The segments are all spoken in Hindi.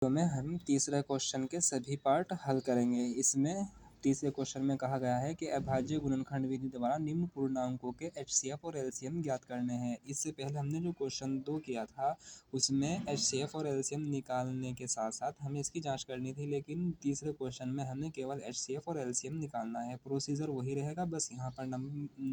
तो में हम तीसरे क्वेश्चन के सभी पार्ट हल करेंगे। इसमें तीसरे क्वेश्चन में कहा गया है कि अभाज्य गुणनखंड विधि द्वारा निम्न पूर्णांकों के एचसीएफ और एलसीएम ज्ञात करने हैं। इससे पहले हमने जो क्वेश्चन 2 किया था उसमें एचसीएफ और एलसीएम निकालने के साथ साथ हमें इसकी जांच करनी थी, लेकिन तीसरे क्वेश्चन में हमें केवल एचसीएफ और एलसीएम निकालना है। प्रोसीजर वही रहेगा, बस यहाँ पर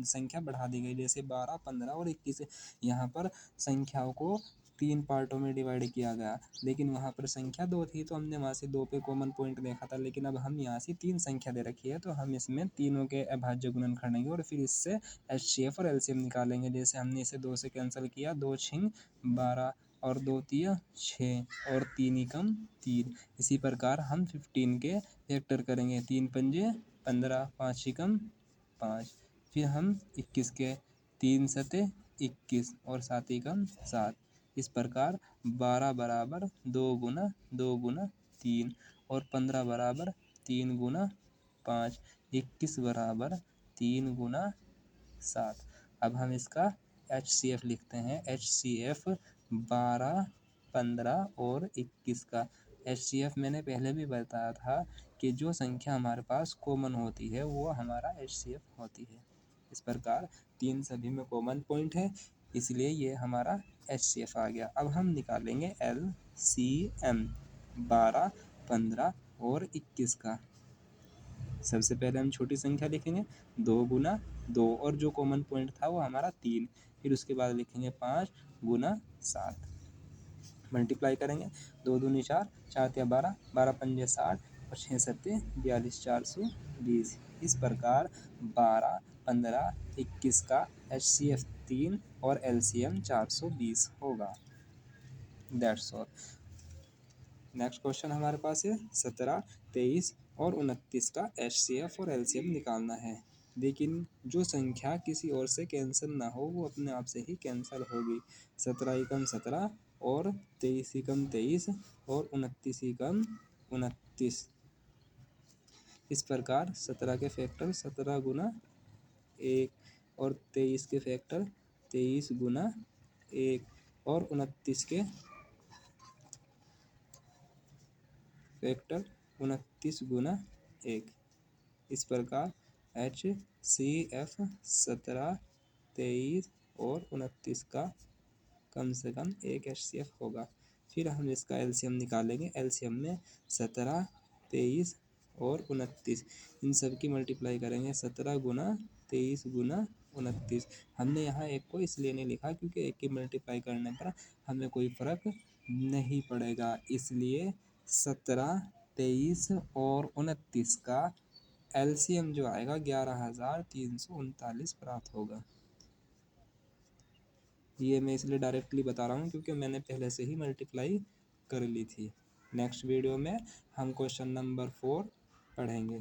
संख्या बढ़ा दी गई, जैसे 12, 15 और 21। यहाँ पर संख्याओं को 3 पार्टों में डिवाइड किया गया, लेकिन वहाँ पर संख्या 2 थी तो हमने वहाँ से 2 पे कॉमन पॉइंट देखा था। लेकिन अब हम यहाँ से 3 संख्या दे रखी है तो हम इसमें तीनों के अभाज्य गुणन करेंगे और फिर इससे एचसीएफ और एलसीएम निकालेंगे। जैसे हमने इसे 2 से कैंसिल किया, 2 छिंग 12 और 2 तिया 6 और 3 एकम 3। इसी प्रकार हम 15 के फैक्टर करेंगे, 3 पंजे 15, 5 एकम 5। फिर हम 21 के 3 सते 21 और 7 एकम 7। इस प्रकार 12 बराबर 2 गुना 2 गुना 3 और 15 बराबर 3 गुना 5, 21 बराबर 3 गुना 7। अब हम इसका HCF लिखते हैं। HCF 12, 15 और 21 का HCF मैंने पहले भी बताया था कि जो संख्या हमारे पास कॉमन होती है वो हमारा HCF होती है। इस प्रकार 3 सभी में कॉमन पॉइंट है, इसलिए ये हमारा HCF आ गया। अब हम निकालेंगे LCM 12, 15 और 21 का। सबसे पहले हम छोटी संख्या लिखेंगे 2 गुना 2 और जो कॉमन पॉइंट था वो हमारा 3। फिर उसके बाद लिखेंगे 5 गुना 7, मल्टीप्लाई करेंगे 2 दूनी 4, 4 तिया 12, 12 पंजे 60 और 6 सत्ते 42, 420। इस प्रकार 12, 15, 21 का HCF 3 और LCM 420 होगा। That's all. नेक्स्ट क्वेश्चन हमारे पास है 17, 23 और 29 का HCF और LCM निकालना है। लेकिन जो संख्या किसी और से कैंसिल ना हो वो अपने आप से ही कैंसिल होगी। 17 एकम 17 और 23 एकम 23 और 29 एकम 29। इस प्रकार 17 के फैक्टर 17 गुना 1 और 23 के फैक्टर 23 गुना 1 और 29 के फैक्टर 29 गुना 1। इस प्रकार HCF 17, 23 और 29 का कम से कम एक HCF होगा। फिर हम इसका LCM निकालेंगे। LCM में 17, 23 और 29 इन सब की मल्टीप्लाई करेंगे। 17 गुना 23 गुना 29। हमने यहाँ एक को इसलिए नहीं लिखा क्योंकि एक की मल्टीप्लाई करने पर हमें कोई फ़र्क नहीं पड़ेगा, इसलिए 17, 23 और 29 का LCM जो आएगा 11,339 प्राप्त होगा। ये मैं इसलिए डायरेक्टली बता रहा हूँ क्योंकि मैंने पहले से ही मल्टीप्लाई कर ली थी। नेक्स्ट वीडियो में हम क्वेश्चन नंबर 4 पढ़ेंगे।